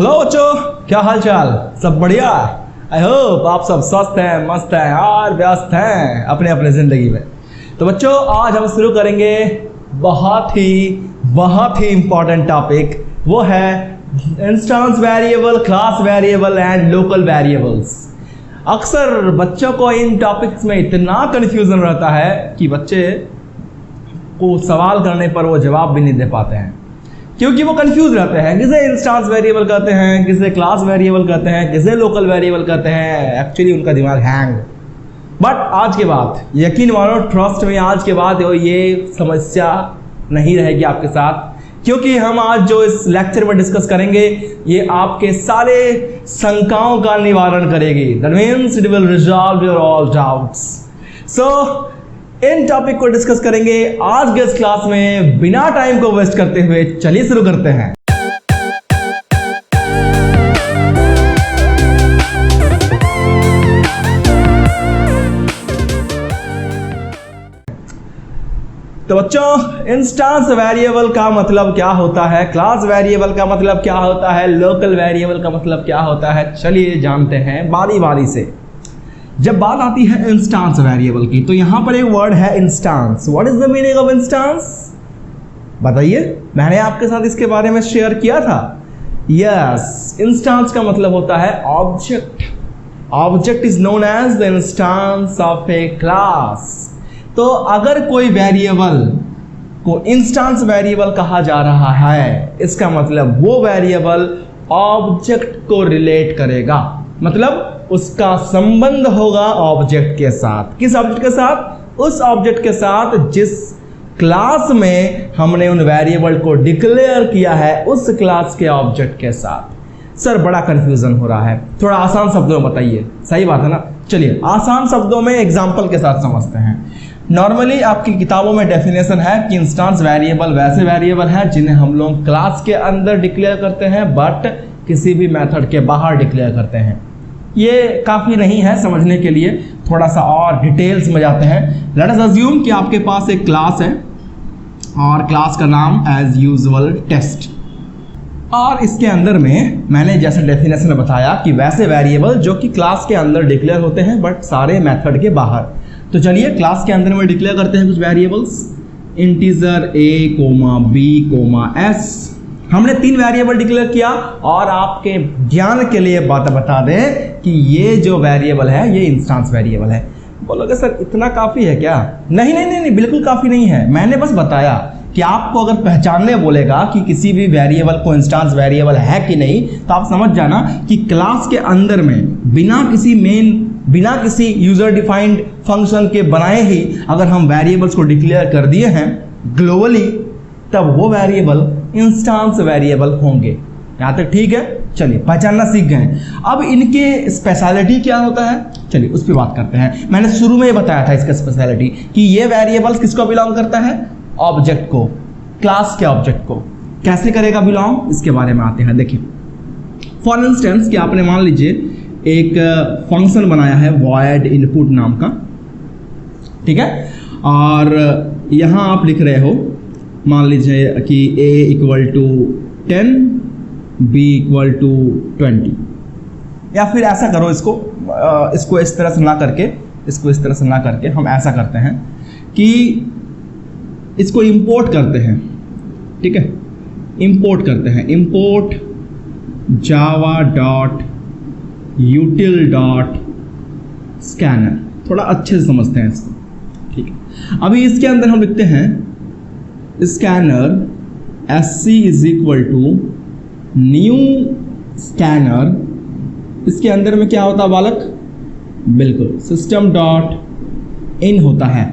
Hello बच्चों, क्या हाल चाल? सब बढ़िया? आई होप आप सब स्वस्थ हैं, मस्त हैं और व्यस्त हैं अपने अपने ज़िंदगी में। तो बच्चों, आज हम शुरू करेंगे बहुत ही इम्पॉर्टेंट टॉपिक। वो है instance variable, class variable and local variables. अक्सर बच्चों को इन टॉपिक्स में इतना कन्फ्यूज़न रहता है कि बच्चे को सवाल करने पर वो जवाब भी नहीं दे पाते हैं, क्योंकि वो कंफ्यूज रहते हैं। किसे इंस्टेंस वेरिएबल कहते हैं, किसे क्लास वेरिएबल कहते हैं, किसे लोकल वेरिएबल कहते हैं। एक्चुअली उनका दिमाग हैंग। बट आज के बाद यकीन मानो, ट्रस्ट में, आज के बाद ये समस्या नहीं रहेगी आपके साथ, क्योंकि हम आज जो इस लेक्चर में डिस्कस करेंगे ये आपके सारे शंकाओं का निवारण करेगी। That means it will resolve your all doubts. So in topic को डिस्कस करेंगे आज के इस क्लास में। बिना टाइम को वेस्ट करते हुए चलिए शुरू करते हैं। तो बच्चों, इंस्टेंस वेरिएबल का मतलब क्या होता है, क्लास वेरिएबल का मतलब क्या होता है, लोकल वेरिएबल का मतलब क्या होता है, चलिए जानते हैं बारी बारी से। जब बात आती है इंस्टेंस वेरिएबल की, तो यहां पर एक वर्ड है instance. What is the meaning of instance? बताइए, मैंने आपके साथ इसके बारे में शेयर किया था। यस, इंस्टेंस का मतलब होता है object. Object is known as the instance of a class. तो अगर कोई वेरिएबल को इंस्टेंस वेरिएबल कहा जा रहा है, इसका मतलब वो वेरिएबल ऑब्जेक्ट को रिलेट करेगा, मतलब उसका संबंध होगा ऑब्जेक्ट के साथ। किस ऑब्जेक्ट के साथ? उस ऑब्जेक्ट के साथ जिस क्लास में हमने उन वेरिएबल को डिक्लेयर किया है, उस क्लास के ऑब्जेक्ट के साथ। सर, बड़ा कंफ्यूजन हो रहा है, थोड़ा आसान शब्दों में बताइए। सही बात है ना? चलिए आसान शब्दों में एग्जाम्पल के साथ समझते हैं। नॉर्मली आपकी किताबों में डेफिनेशन है कि इंस्टेंस वेरिएबल वैसे वेरिएबल हैं जिन्हें हम लोग क्लास के अंदर डिक्लेयर करते हैं, बट किसी भी मेथड के बाहर डिक्लेयर करते हैं। ये काफ़ी नहीं है समझने के लिए, थोड़ा सा और डिटेल्स में जाते हैं। लेट अस अज्यूम कि आपके पास एक क्लास है और क्लास का नाम एज यूजुअल टेस्ट, और इसके अंदर में मैंने जैसे डेफिनेशन में बताया कि वैसे वेरिएबल जो कि क्लास के अंदर डिक्लेयर होते हैं बट सारे मेथड के बाहर। तो चलिए क्लास के अंदर में डिक्लेयर करते हैं कुछ variables. Integer a, b, s। हमने 3 वेरिएबल डिक्लेयर किया, और आपके ज्ञान के लिए बात बता दें कि ये जो वेरिएबल है ये इंस्टेंस वेरिएबल है। बोलोगे सर इतना काफ़ी है क्या? नहीं नहीं नहीं नहीं, बिल्कुल काफ़ी नहीं है। मैंने बस बताया कि आपको अगर पहचानने बोलेगा कि किसी भी वेरिएबल को इंस्टेंस वेरिएबल है कि नहीं, तो आप समझ जाना कि क्लास के अंदर में बिना किसी यूजर डिफाइंड फंक्शन के बनाए ही अगर हम वेरिएबल्स को डिक्लेयर कर दिए हैं ग्लोबली, तब वो वेरिएबल इंस्टेंस वेरिएबल होंगे। यहाँ तक ठीक है? चलिए पहचानना सीख गए। अब इनके स्पेशलिटी क्या होता है, चलिए उस पर बात करते हैं। मैंने शुरू में ही बताया था इसका स्पेशलिटी कि ये वेरिएबल किसको बिलोंग करता है? ऑब्जेक्ट को, क्लास के ऑब्जेक्ट को। कैसे करेगा बिलोंग, इसके बारे में आते हैं। देखिए, फॉर इंस्टेंस कि आपने मान लीजिए एक फंक्शन बनाया है void input नाम का, ठीक है, और यहाँ आप लिख रहे हो, मान लीजिए कि a equal to 10, b equal to 20, या फिर ऐसा करो, इसको इस तरह से ना करके हम ऐसा करते हैं कि इसको इंपोर्ट करते हैं। ठीक है, इंपोर्ट करते हैं, import Java dot यूटिल dot scanner. थोड़ा अच्छे से समझते हैं इसको, ठीक है। अभी इसके अंदर हम लिखते हैं scanner sc is equal to new scanner. इसके अंदर में क्या होता है बालक? बिल्कुल सिस्टम डॉट इन होता है।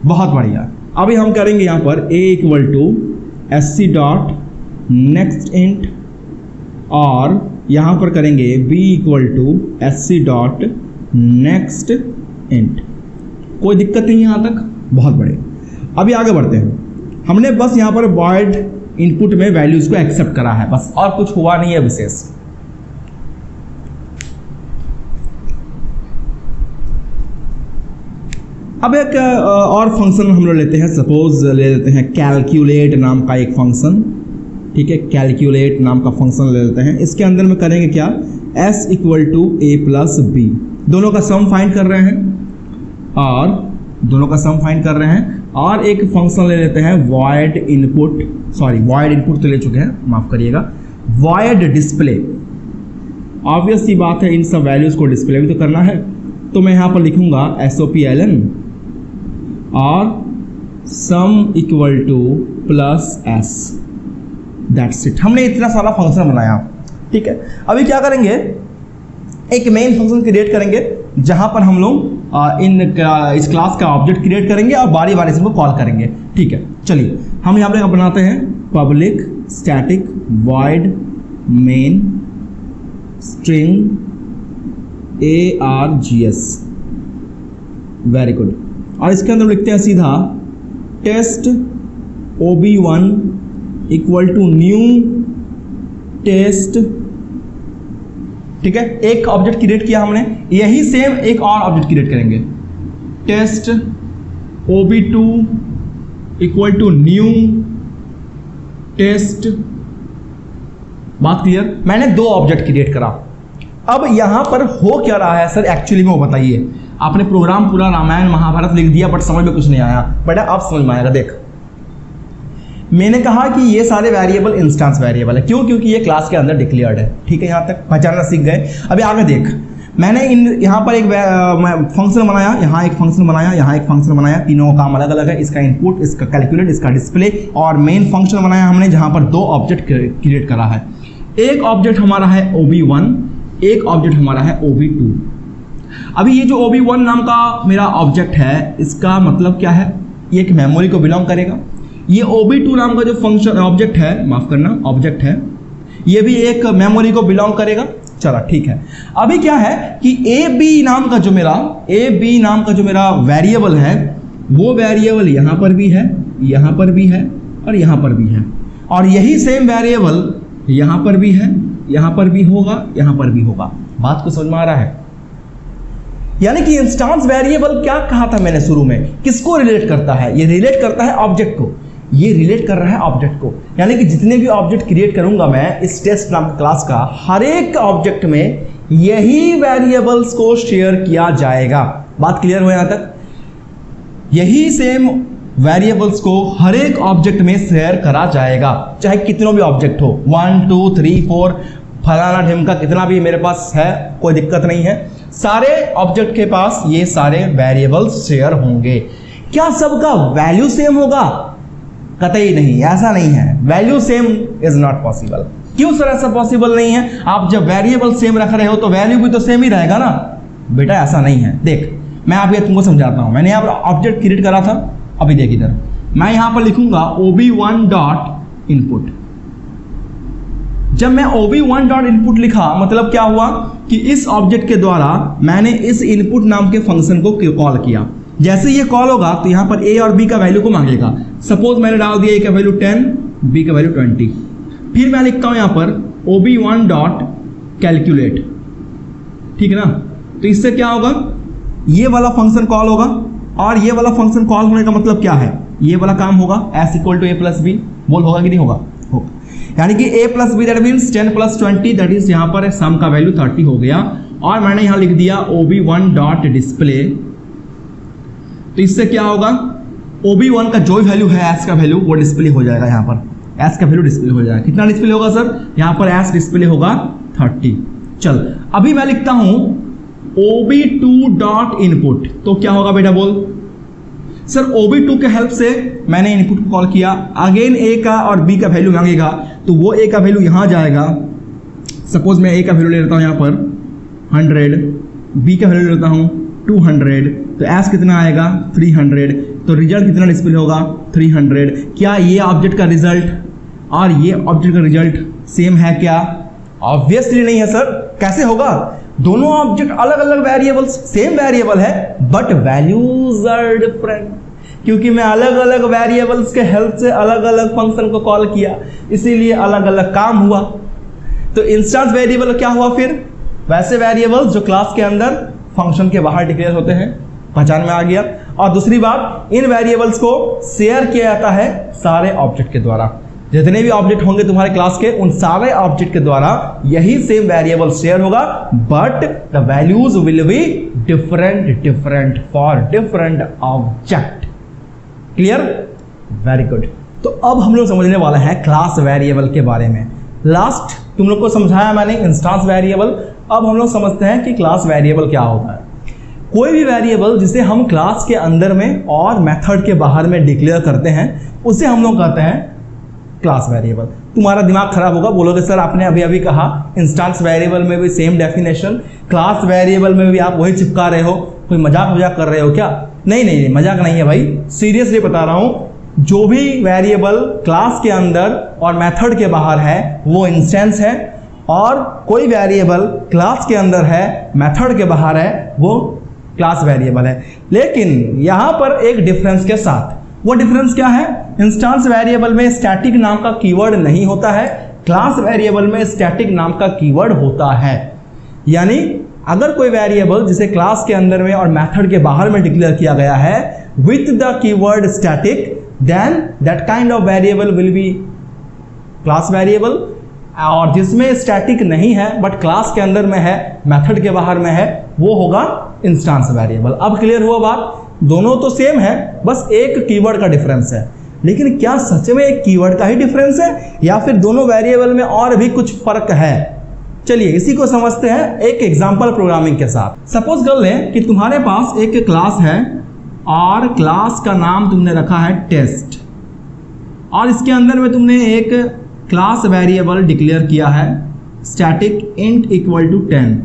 बहुत बढ़िया। अभी हम करेंगे यहाँ पर a equal to sc dot next int, और यहाँ पर करेंगे b equal to sc dot next int. कोई दिक्कत नहीं यहाँ तक? बहुत बढ़िया। अभी आगे बढ़ते हैं। हमने बस यहाँ पर void इनपुट में वैल्यूज को एक्सेप्ट करा है, बस, और कुछ हुआ नहीं है विशेष। अब एक और फंक्शन हम लोग लेते हैं, सपोज ले लेते हैं कैलकुलेट नाम का एक फंक्शन। ठीक है, कैलकुलेट नाम का फंक्शन ले लेते हैं। इसके अंदर में करेंगे क्या, s equal to A plus B, दोनों का सम फाइंड कर रहे हैं और एक फंक्शन ले लेते हैं void इनपुट तो ले चुके हैं, माफ करिएगा, void डिस्प्ले। ऑब्वियस सी बात है, इन सब वैल्यूज को डिस्प्ले भी तो करना है, तो मैं यहाँ पर लिखूंगा SOPLN और sum equal two plus s, that's it. हमने इतना सारा फंक्शन बनाया, ठीक है। अभी क्या करेंगे, एक मेन फंक्शन क्रिएट करेंगे जहां पर हम लोग इस क्लास का ऑब्जेक्ट क्रिएट करेंगे और बारी बारी से इनको कॉल करेंगे, ठीक है। चलिए हम यहाँ पे बनाते हैं public static void main string args, very good. और इसके अंदर लिखते हैं सीधा test ob1 equal to new test, ठीक है। एक ऑब्जेक्ट क्रिएट किया हमने, यही सेम एक और ऑब्जेक्ट क्रिएट करेंगे, test ob2 equal to new test. बात क्लियर, मैंने दो ऑब्जेक्ट क्रिएट करा। अब यहां पर हो क्या रहा है सर एक्चुअली में वो बताइए। आपने प्रोग्राम पूरा रामायण महाभारत लिख दिया बट समझ में कुछ नहीं आया, बेटा अब समझ में आएगा। देख, मैंने कहा कि ये सारे वेरिएबल इंस्टेंस वेरिएबल है, क्यों, क्योंकि ये क्लास के अंदर डिक्लेयर्ड है, ठीक है। यहाँ तक पहचानना सीख गए। अभी आगे देख, मैंने यहाँ पर एक फंक्शन बनाया, यहाँ एक फंक्शन बनाया, यहाँ एक फंक्शन बनाया, तीनों का काम अलग अलग है, इसका इनपुट, इसका कैलकुलेट, इसका डिस्प्ले, और मेन फंक्शन बनाया हमने जहाँ पर दो ऑब्जेक्ट क्रिएट करा है। एक ऑब्जेक्ट हमारा है ob1, एक ऑब्जेक्ट हमारा है ob2। अभी ये जो ob1 नाम का मेरा ऑब्जेक्ट है, इसका मतलब क्या है, ये एक मेमोरी को बिलोंग करेगा। ये ob2 नाम का जो फंक्शन ऑब्जेक्ट है, माफ करना ऑब्जेक्ट है, ये भी एक मेमोरी को बिलोंग करेगा। चलो ठीक है। अभी क्या है कि ab नाम का जो मेरा वेरिएबल है, वो वेरिएबल यहाँ पर भी है, यहाँ पर भी है और यहाँ पर भी है, और यही सेम वेरिएबल यहाँ पर भी है, यहाँ पर भी होगा, यहाँ पर भी होगा। बात को समझ में आ रहा है? यानी कि इंस्टेंस वेरिएबल क्या कहा था मैंने शुरू में, किसको रिलेट करता है, ये रिलेट करता है ऑब्जेक्ट को, ये रिलेट कर रहा है ऑब्जेक्ट को। यानी कि जितने भी ऑब्जेक्ट क्रिएट करूंगा मैं इस टेस्ट नाम क्लास का, हर एक ऑब्जेक्ट में यही वेरिएबल्स को शेयर किया जाएगा। बात क्लियर हो यहां तक? यही सेम वेरिएबल्स को हर एक ऑब्जेक्ट में शेयर करा जाएगा, चाहे कितनों भी ऑब्जेक्ट हो, 1 2 3 4 फलाना ढिमका कितना भी मेरे पास है, कोई दिक्कत नहीं है। सारे ऑब्जेक्ट के पास ये सारे वेरिएबल्स शेयर होंगे। क्या सबका वैल्यू सेम होगा? कतई नहीं, ऐसा नहीं है। Value same is not possible. क्यों सर ऐसा पॉसिबल नहीं है? आप जब वेरिएबल सेम रख रहे हो तो वैल्यू भी तो सेम ही रहेगा ना। बेटा ऐसा नहीं है। देख, मैं अभी तुमको समझाता हूं। मैंने यहाँ पर ऑब्जेक्ट क्रिएट करा था, अभी देख इधर, मैं यहां पर लिखूंगा ob1 डॉट इनपुट। जब मैं ob1 डॉट इनपुट लिखा, मतलब क्या हुआ कि इस ऑब्जेक्ट के द्वारा मैंने इस इनपुट नाम के फंक्शन को कॉल किया। जैसे ये कॉल होगा तो यहां पर a और b का वैल्यू को मांगेगा। सपोज मैंने डाल दिया a का वैल्यू 10, b का वैल्यू 20। फिर मैं लिखता हूं यहां पर ob1 डॉट कैलकुलेट, ठीक है ना। तो इससे क्या होगा, ये वाला फंक्शन कॉल होगा, और ये वाला फंक्शन कॉल होने का मतलब क्या है, ये वाला काम होगा s equal to a plus B. बोल होगा कि नहीं होगा? होगा। यानी कि a plus B that means 10 plus 20, that is यहाँ पर सम का वैल्यू 30 हो गया। और मैंने यहाँ लिख दिया ob1 डॉट डिस्प्ले। तो इससे क्या होगा, ob1 का जो वैल्यू है s का वैल्यू वो डिस्प्ले हो जाएगा। यहाँ पर s का वैल्यू डिस्प्ले हो जाएगा। कितना डिस्प्ले होगा सर? यहाँ पर s डिस्प्ले होगा 30। चल अभी मैं लिखता हूं ob2 डॉट इनपुट। तो क्या होगा बेटा बोल? सर ob2 के हेल्प से मैंने इनपुट को कॉल किया, अगेन a का और b का वैल्यू मांगेगा, तो वो a का वैल्यू यहां जाएगा। सपोज मैं a का वैल्यू ले लेता हूं यहाँ पर 100, b का वैल्यू लेता हूं 200, तो s कितना आएगा 300। तो रिजल्ट कितना डिस्प्ले होगा 300। क्या ये ऑब्जेक्ट का रिजल्ट और ये ऑब्जेक्ट का रिजल्ट सेम है क्या? ऑब्वियसली नहीं है सर। कैसे होगा? दोनों ऑब्जेक्ट अलग अलग वेरिएबल्स, सेम वेरिएबल है बट वैल्यूज आर डिफरेंट, क्योंकि मैं अलग अलग वेरिएबल्स के हेल्प से अलग अलग फंक्शन को कॉल किया, इसीलिए अलग अलग काम हुआ। तो इंस्टेंस वेरिएबल क्या हुआ फिर? वैसे वेरिएबल्स जो क्लास के अंदर फंक्शन के बाहर डिक्लेयर होते हैं, पहचान में आ गया। और दूसरी बात, इन वेरिएबल्स को शेयर किया जाता है सारे ऑब्जेक्ट के द्वारा। जितने भी ऑब्जेक्ट होंगे तुम्हारे क्लास के, उन सारे ऑब्जेक्ट के द्वारा यही सेम वेरिएबल शेयर होगा, but the values will be different for different object. Clear? Very good. तो अब हम लोग समझने वाले हैं क्लास वेरिएबल के बारे में। लास्ट तुम लोग को समझाया मैंने इंस्टेंस वेरिएबल, अब हम लोग समझते हैं कि क्लास वेरिएबल क्या होता है। कोई भी वेरिएबल जिसे हम क्लास के अंदर में और मेथड के बाहर में डिक्लेयर करते हैं, उसे हम लोग कहते हैं क्लास वेरिएबल। तुम्हारा दिमाग खराब होगा, बोलोगे सर आपने अभी अभी कहा इंस्टेंस वेरिएबल में भी सेम डेफिनेशन, क्लास वेरिएबल में भी आप वही चिपका रहे हो, कोई मजाक कर रहे हो क्या? नहीं, मजाक नहीं है भाई, सीरियसली बता रहा हूँ। जो भी वेरिएबल क्लास के अंदर और मेथड के बाहर है वो इंस्टेंस है, और कोई वेरिएबल क्लास के अंदर है मेथड के बाहर है वो क्लास वेरिएबल है। लेकिन यहाँ पर एक डिफरेंस के साथ, वो डिफरेंस क्या है? इंस्टेंस वेरिएबल में स्टैटिक नाम का कीवर्ड नहीं होता है, क्लास वेरिएबल में स्टैटिक नाम का कीवर्ड होता है। यानी अगर कोई वेरिएबल जिसे क्लास के अंदर में और मेथड के बाहर में डिक्लेयर किया गया है with the keyword static, then that kind of variable will be class variable. और जिसमें स्टैटिक नहीं है बट क्लास के अंदर में है मेथड के बाहर में है, वो होगा इंस्टेंस वेरिएबल। अब क्लियर हुआ बात? दोनों तो सेम है, बस एक कीवर्ड का डिफरेंस है। लेकिन क्या सच में एक कीवर्ड का ही डिफरेंस है या फिर दोनों वेरिएबल में और भी कुछ फर्क है? चलिए इसी को समझते हैं एक एग्जांपल प्रोग्रामिंग के साथ। सपोज कर लें कि तुम्हारे पास एक क्लास है और क्लास का नाम तुमने रखा है टेस्ट, और इसके अंदर में तुमने एक क्लास वेरिएबल डिक्लेयर किया है स्टैटिक इंट इक्वल टू 10,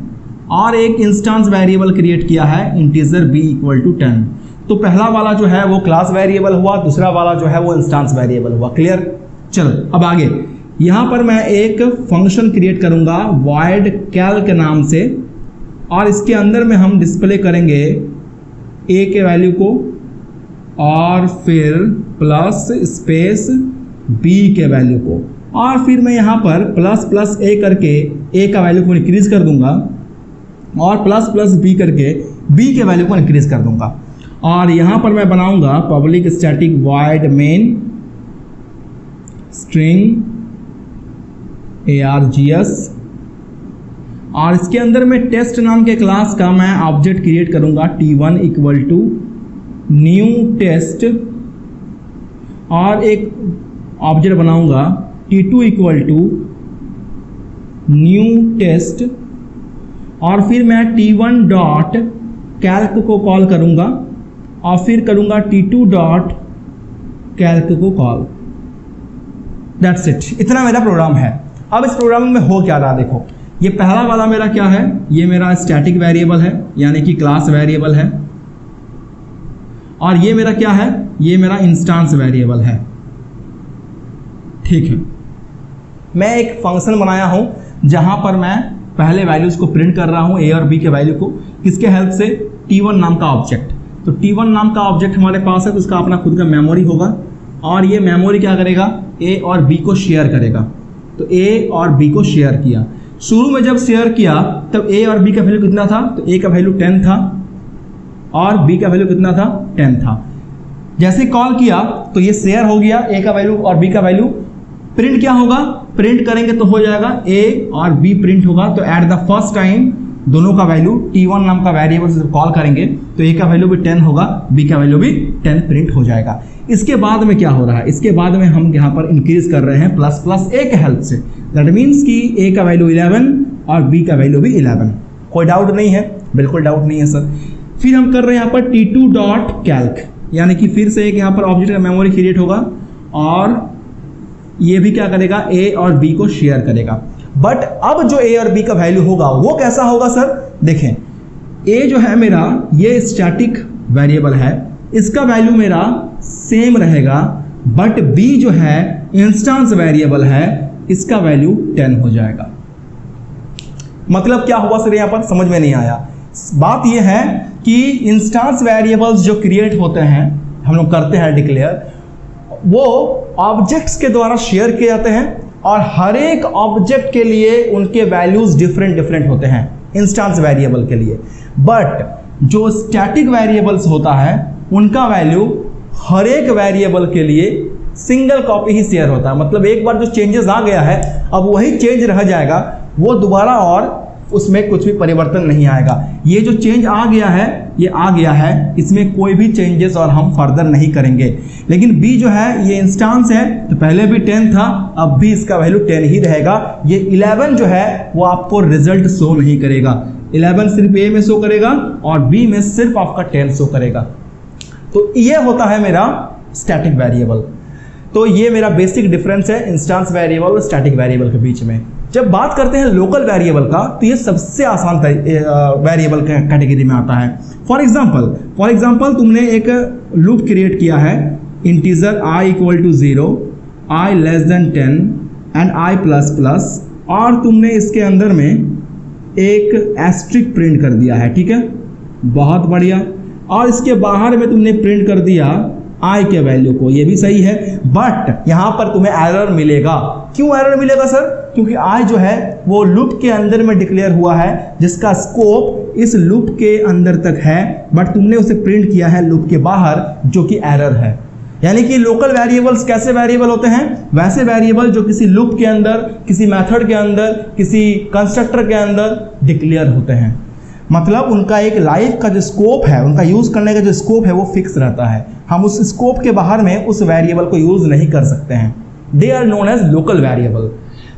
और एक इंस्टेंस वेरिएबल क्रिएट किया है इंटीजर b इक्वल टू 10। तो पहला वाला जो है वो क्लास वेरिएबल हुआ, दूसरा वाला जो है वो इंस्टेंस वेरिएबल हुआ। क्लियर? चलो अब आगे, यहाँ पर मैं एक फंक्शन क्रिएट करूंगा void calc नाम से, और इसके अंदर में हम डिस्प्ले करेंगे a के वैल्यू को और फिर प्लस स्पेस b के वैल्यू को, और फिर मैं यहाँ पर प्लस प्लस a करके a का वैल्यू को इंक्रीज कर दूंगा और प्लस प्लस b करके b के वैल्यू को इंक्रीज कर दूंगा। और यहाँ पर मैं बनाऊंगा public static void main string args, और इसके अंदर में टेस्ट नाम के क्लास का मैं ऑब्जेक्ट क्रिएट करूंगा t1 equal to new test, और एक ऑब्जेक्ट बनाऊंगा t2 equal to new test, और फिर मैं t1 डॉट कैल्क को कॉल करूंगा और फिर करूंगा t2 डॉट कैल्क को कॉल। दैट्स इट, इतना मेरा प्रोग्राम है। अब इस प्रोग्राम में हो क्या रहा देखो, ये पहला वाला मेरा क्या है, ये मेरा स्टैटिक वेरिएबल है यानी कि क्लास वेरिएबल है, और ये मेरा क्या है, ये मेरा इंस्टेंस वेरिएबल है। ठीक है, मैं एक फंक्शन बनाया हूं जहां पर मैं पहले वैल्यूज को प्रिंट कर रहा हूं a और b के वैल्यू को, किसके हेल्प से? t1 नाम का ऑब्जेक्ट। तो t1 नाम का ऑब्जेक्ट हमारे पास है तो उसका अपना खुद का मेमोरी होगा, और ये मेमोरी क्या करेगा, a और b को शेयर करेगा। तो a और b को शेयर किया, शुरू में जब शेयर किया तब a और b का वैल्यू कितना था, तो a का वैल्यू 10 था और b का वैल्यू कितना था, 10 था। जैसे कॉल किया तो ये शेयर हो गया, a का वैल्यू और b का वैल्यू। प्रिंट क्या होगा, प्रिंट करेंगे तो हो जाएगा a और b प्रिंट होगा। तो एट द फर्स्ट टाइम दोनों का वैल्यू t1 नाम का वेरिएबल से कॉल करेंगे तो a का वैल्यू भी 10 होगा, b का वैल्यू भी 10 प्रिंट हो जाएगा। इसके बाद में क्या हो रहा है, इसके बाद में हम यहाँ पर इंक्रीज कर रहे हैं प्लस प्लस a के हेल्प से। दैट मीन्स कि a का वैल्यू 11 और b का वैल्यू भी 11। कोई डाउट नहीं है? बिल्कुल डाउट नहीं है सर। फिर हम कर रहे हैं यहाँ पर t2 डॉट कैल्क, यानी कि फिर से एक यहाँ पर ऑब्जेक्ट का मेमोरी क्रिएट होगा और ये भी क्या करेगा, a और b को शेयर करेगा। बट अब जो a और b का वैल्यू होगा वो कैसा होगा सर? देखें, a जो है मेरा ये स्टैटिक वेरिएबल है, इसका वैल्यू मेरा सेम रहेगा, बट b जो है इंस्टेंस वेरिएबल है, इसका वैल्यू 10 हो जाएगा। मतलब क्या हुआ सर, यहाँ पर समझ में नहीं आया। बात यह है कि इंस्टेंस वेरिएबल्स जो क्रिएट होते हैं, हम लोग करते हैं डिक्लेयर, वो ऑब्जेक्ट्स के द्वारा शेयर किए जाते हैं और हर एक ऑब्जेक्ट के लिए उनके वैल्यूज डिफरेंट होते हैं इंस्टेंस वेरिएबल के लिए। बट जो स्टैटिक वेरिएबल्स होता है उनका वैल्यू हर एक वेरिएबल के लिए सिंगल कॉपी ही शेयर होता है। मतलब एक बार जो चेंजेस आ गया है अब वही चेंज रह जाएगा, वो दोबारा और उसमें कुछ भी परिवर्तन नहीं आएगा। ये जो चेंज आ गया है ये आ गया है, इसमें कोई भी चेंजेस और हम फर्दर नहीं करेंगे। लेकिन बी जो है ये इंस्टांस है, तो पहले भी 10 था, अब भी इसका वैल्यू 10 ही रहेगा। ये 11 जो है वो आपको रिजल्ट शो नहीं करेगा, 11 सिर्फ ए में शो करेगा और बी में सिर्फ आपका 10 शो करेगा। तो ये होता है मेरा स्टैटिक वेरिएबल। तो ये मेरा बेसिक डिफरेंस है इंस्टांस वेरिएबल और स्टैटिक वेरिएबल के बीच में। जब बात करते हैं लोकल वेरिएबल का, तो ये सबसे आसान वेरिएबल कैटेगरी में आता है। फॉर एग्जांपल तुमने एक लूप क्रिएट किया है, integer i equal to 0, i less than 10 and i plus plus, और तुमने इसके अंदर में एक एस्ट्रिक प्रिंट कर दिया है, ठीक है, बहुत बढ़िया। और इसके बाहर में तुमने प्रिंट कर दिया i के वैल्यू को, ये भी सही है, बट यहां पर तुम्हें एरर मिलेगा। क्यों एरर मिलेगा सर? क्योंकि i जो है वो लूप के अंदर में डिक्लेयर हुआ है, जिसका स्कोप इस लूप के अंदर तक है, बट तुमने उसे प्रिंट किया है लूप के बाहर, जो कि एरर है। यानी कि लोकल वेरिएबल्स कैसे वेरिएबल होते हैं? वैसे वेरिएबल जो किसी लूप के अंदर, किसी मेथड के अंदर, किसी कंस्ट्रक्टर के अंदर डिक्लेयर होते हैं। मतलब उनका एक लाइफ का जो स्कोप है, उनका यूज़ करने का जो स्कोप है वो फिक्स रहता है। हम उस स्कोप के बाहर में उस वेरिएबल को यूज़ नहीं कर सकते हैं। They are known as local variable.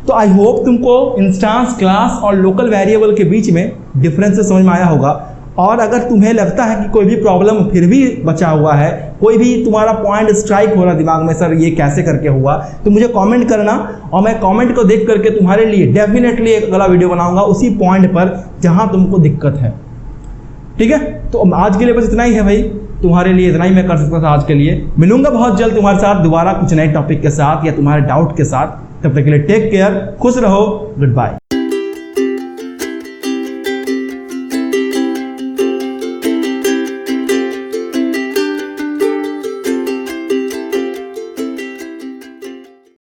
तो आई होप तुमको इंस्टांस, क्लास और लोकल वेरिएबल के बीच में डिफरेंसेस समझ में आया होगा। और अगर तुम्हें लगता है कि कोई भी प्रॉब्लम फिर भी बचा हुआ है, कोई भी तुम्हारा पॉइंट स्ट्राइक हो रहा दिमाग में, सर ये कैसे करके हुआ, तो मुझे कमेंट करना, और मैं कमेंट को देख करके तुम्हारे लिए डेफिनेटली एक अगला वीडियो बनाऊंगा उसी पॉइंट पर जहां तुमको दिक्कत है। ठीक है, तो आज के लिए बस इतना ही है भाई, तुम्हारे लिए इतना ही मैं कर सकता था आज के लिए। मिलूंगा बहुत जल्द तुम्हारे साथ दोबारा कुछ नए टॉपिक के साथ या तुम्हारे डाउट के साथ। तब तक के लिए टेक केयर, खुश रहो, गुड बाय।